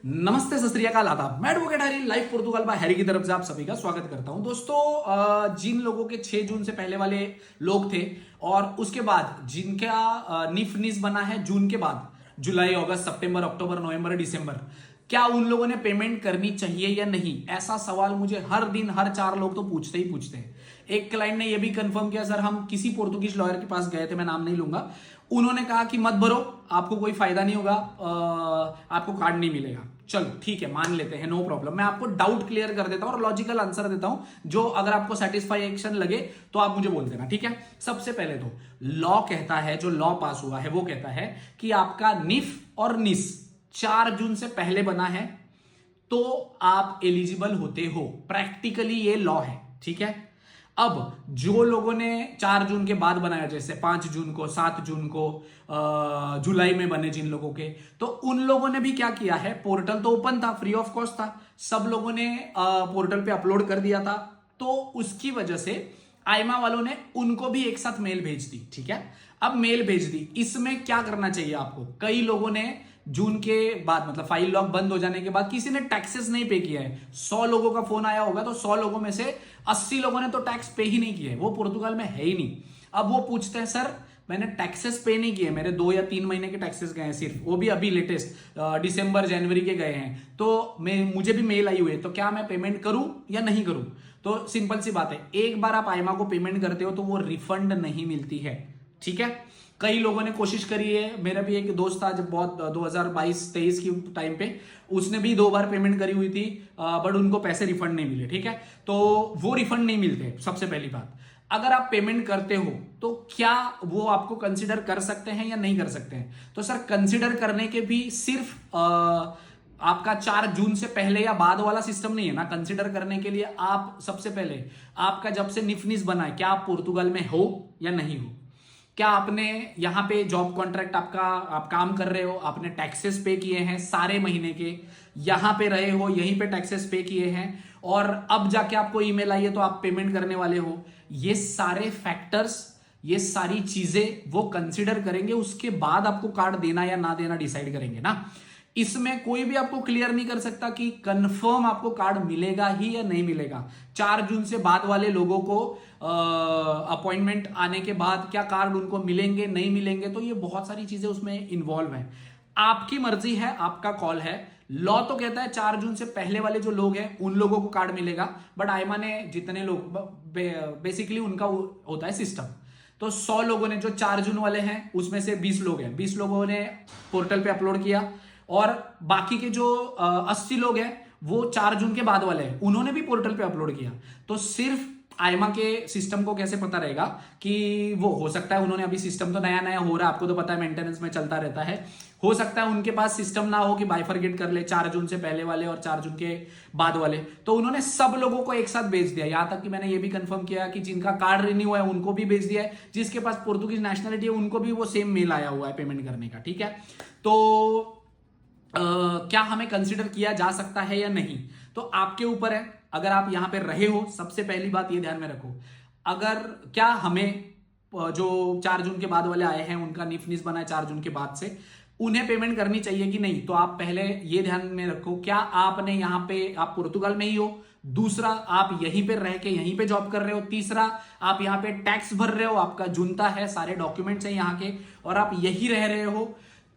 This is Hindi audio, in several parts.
नमस्ते, सत श्री अकाल, आदाब। मैं advocate Harry, live Portugal bye Harry की तरफ से आप सभी का स्वागत करता हूं। दोस्तों, जिन लोगों के 6 जून से पहले वाले लोग थे और उसके बाद जिनका निफ निस बना है जून के बाद, जुलाई, अगस्त, सितंबर, अक्टूबर, नवंबर, दिसंबर, क्या उन लोगों ने पेमेंट करनी चाहिए या नहीं? ऐसा सवाल मुझे हर दिन हर 4 लोग तो पूछते ही पूछते हैं। एक क्लाइंट ने यह भी कंफर्म किया, सर हम किसी पोर्तुगीज लॉयर के पास गए थे, मैं नाम नहीं लूंगा, उन्होंने कहा कि मत भरो, आपको कोई फायदा नहीं होगा, आपको कार्ड नहीं मिलेगा। चलो ठीक है, मान लेते हैं, नो प्रॉब्लम। मैं आपको डाउट क्लियर कर देता हूं और लॉजिकल आंसर देता हूं, जो अगर आपको सेटिस्फैक्शन लगे तो आप मुझे बोल देना, ठीक है। सबसे पहले तो लॉ कहता है, जो लॉ पास हुआ है वो कहता है कि आपका निफ और निस 4 जून से पहले बना है तो आप एलिजिबल होते हो। प्रैक्टिकली ये लॉ है, ठीक है। अब जो लोगों ने 4 जून के बाद बनाया, जैसे 5 जून को, 7 जून को, जुलाई में बने जिन लोगों के, तो उन लोगों ने भी क्या किया है, पोर्टल तो ओपन था, फ्री ऑफ कॉस्ट था, सब लोगों ने पोर्टल पे अपलोड कर दिया था, तो उसकी वजह से आईमा वालों ने उनको भी एक साथ मेल भेज दी, ठीक है। अब मेल भेज दी, इसमें क्या करना चाहिए आपको? कई लोगों ने जून के बाद, मतलब फाइल लॉक बंद हो जाने के बाद, किसी ने टैक्सेस नहीं पे किया है। 100 लोगों का फोन आया होगा तो 100 लोगों में से 80 लोगों ने तो टैक्स पे ही नहीं किया है, वो पुर्तगाल में है ही नहीं। अब वो पूछते हैं, सर मैंने टैक्सेस पे नहीं किए, मेरे 2 या 3 महीने के टैक्सेस गए हैं सिर्फ, वो भी अभी लेटेस्ट दिसंबर जनवरी के गए हैं, तो मुझे भी मेल आई हुई है, तो क्या मैं पेमेंट करूं या नहीं करूं? तो सिंपल सी बात है, एक बार आप आईमा को पेमेंट करते हो तो वो रिफंड नहीं मिलती है, ठीक है। कई लोगों ने कोशिश करी है, मेरा भी एक दोस्त था जब बहुत 2022-23 की टाइम पे, उसने भी 2 बार पेमेंट करी हुई थी, बट उनको पैसे रिफंड नहीं मिले, ठीक है। तो वो रिफंड नहीं मिलते। सबसे पहली बात, अगर आप पेमेंट करते हो तो क्या वो आपको कंसिडर कर सकते हैं या नहीं कर सकते हैं? तो सर कंसिडर करने के भी सिर्फ आपका 4 जून से पहले या बाद वाला सिस्टम नहीं है ना। कंसिडर करने के लिए आप सबसे पहले, आपका जब से निफनिस बना है, क्या आप पोर्तुगाल में हो या नहीं हो? क्या आपने यहाँ पे जॉब कॉन्ट्रैक्ट, आप काम कर रहे हो, आपने टैक्सेस पे किए हैं सारे महीने के, यहाँ पे रहे हो, यहीं पे टैक्सेस पे किए हैं, और अब जाके आपको ईमेल आई है तो आप पेमेंट करने वाले हो। ये सारे फैक्टर्स, ये सारी चीजें वो कंसिडर करेंगे, उसके बाद आपको कार्ड देना या ना देना डिसाइड करेंगे ना। इसमें कोई भी आपको क्लियर नहीं कर सकता कि कंफर्म आपको कार्ड मिलेगा ही या नहीं मिलेगा। 4 जून से बाद वाले लोगों को अपॉइंटमेंट आने के बाद क्या कार्ड उनको मिलेंगे नहीं मिलेंगे, तो ये बहुत सारी चीजें उसमें इन्वॉल्व हैं। आपकी मर्जी है, आपका कॉल है। लॉ तो कहता है 4 जून से पहले वाले जो लोग हैं उन लोगों को कार्ड मिलेगा, बट आईमा ने जितने लोग, बेसिकली उनका होता है सिस्टम, तो 100 लोगों ने, जो 4 जून वाले हैं उसमें से 20 लोग हैं, 20 लोगों ने पोर्टल पे अपलोड किया, और बाकी के जो 80 लोग हैं वो 4 जून के बाद वाले हैं, उन्होंने भी पोर्टल पे अपलोड किया। तो सिर्फ आईमा के सिस्टम को कैसे पता रहेगा कि वो, हो सकता है उन्होंने, अभी सिस्टम तो नया नया हो रहा है, आपको तो पता है मेंटेनेंस में चलता रहता है, हो सकता है उनके पास सिस्टम ना हो कि बाइफरगेट कर ले 4 जून से पहले वाले और 4 जून के बाद वाले, तो उन्होंने सब लोगों को एक साथ भेज दिया। यहां तक कि मैंने ये भी कंफर्म किया कि जिनका कार्ड रिन्यू है उनको भी भेज दिया है, जिसके पास पोर्तुगीज नेशनलिटी है उनको भी वो सेम मेल आया हुआ है पेमेंट करने का, ठीक है। तो क्या हमें कंसिडर किया जा सकता है या नहीं, तो आपके ऊपर है। अगर आप यहां पे रहे हो, सबसे पहली बात ये ध्यान में रखो, अगर क्या हमें जो 4 जून के बाद वाले आए हैं उनका निफनिस बना है 4 जून के बाद से, उन्हें पेमेंट करनी चाहिए कि नहीं, तो आप पहले ये ध्यान में रखो, क्या आपने यहाँ पे, आप पुर्तगाल में ही हो, दूसरा आप यहीं पे रह के यहीं पे जॉब कर रहे हो, तीसरा आप यहाँ पे टैक्स भर रहे हो, आपका जुनता है, सारे डॉक्यूमेंट्स हैं यहाँ के, और आप यही रह रहे हो,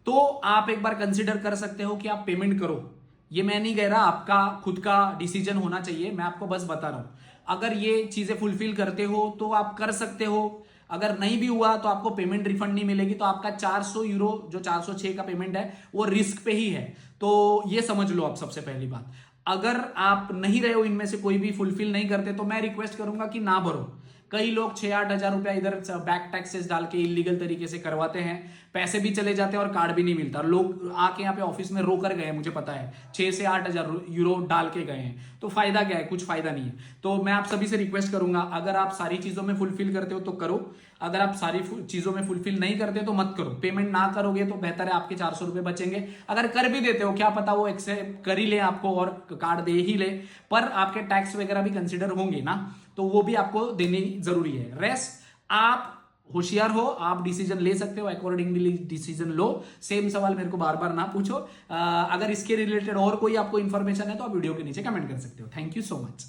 तो आप एक बार कंसिडर कर सकते हो कि आप पेमेंट करो। ये मैं नहीं कह रहा, आपका खुद का डिसीजन होना चाहिए, मैं आपको बस बता रहा हूं। अगर ये चीजें फुलफिल करते हो तो आप कर सकते हो, अगर नहीं भी हुआ तो आपको पेमेंट रिफंड नहीं मिलेगी, तो आपका 400 यूरो, जो 406 का पेमेंट है, वो रिस्क पे ही है। तो ये समझ लो आप। सबसे पहली बात, अगर आप नहीं रहे हो, इनमें से कोई भी फुलफिल नहीं करते, तो मैं रिक्वेस्ट करूंगा कि ना भरो। कई लोग 6-8 हजार रुपया इधर बैक टैक्सेस डाल के इलीगल तरीके से करवाते हैं, पैसे भी चले जाते हैं और कार्ड भी नहीं मिलता। लोग आके यहाँ पे ऑफिस में रो कर गए हैं, मुझे पता है, 6 से 8 हजार यूरो डाल के गए हैं, तो फायदा क्या है? कुछ फायदा नहीं है। तो मैं आप सभी से रिक्वेस्ट करूंगा, अगर आप सारी चीजों में फुलफिल करते हो तो करो, अगर आप सारी चीजों में फुलफिल नहीं करते तो मत करो। पेमेंट ना करोगे तो बेहतर है, आपके 400 रुपए बचेंगे। अगर कर भी देते हो, क्या पता वो एक्सेप्ट कर ही ले आपको और कार्ड दे ही ले, पर आपके टैक्स वगैरह भी कंसिडर होंगे ना, तो वो भी आपको देनी जरूरी है। रेस्ट आप होशियार हो, आप डिसीजन ले सकते हो, अकॉर्डिंगली डिसीजन लो। सेम सवाल मेरे को बार बार ना पूछो। अगर इसके रिलेटेड और कोई आपको इन्फॉर्मेशन है तो आप वीडियो के नीचे कमेंट कर सकते हो। Thank you so much.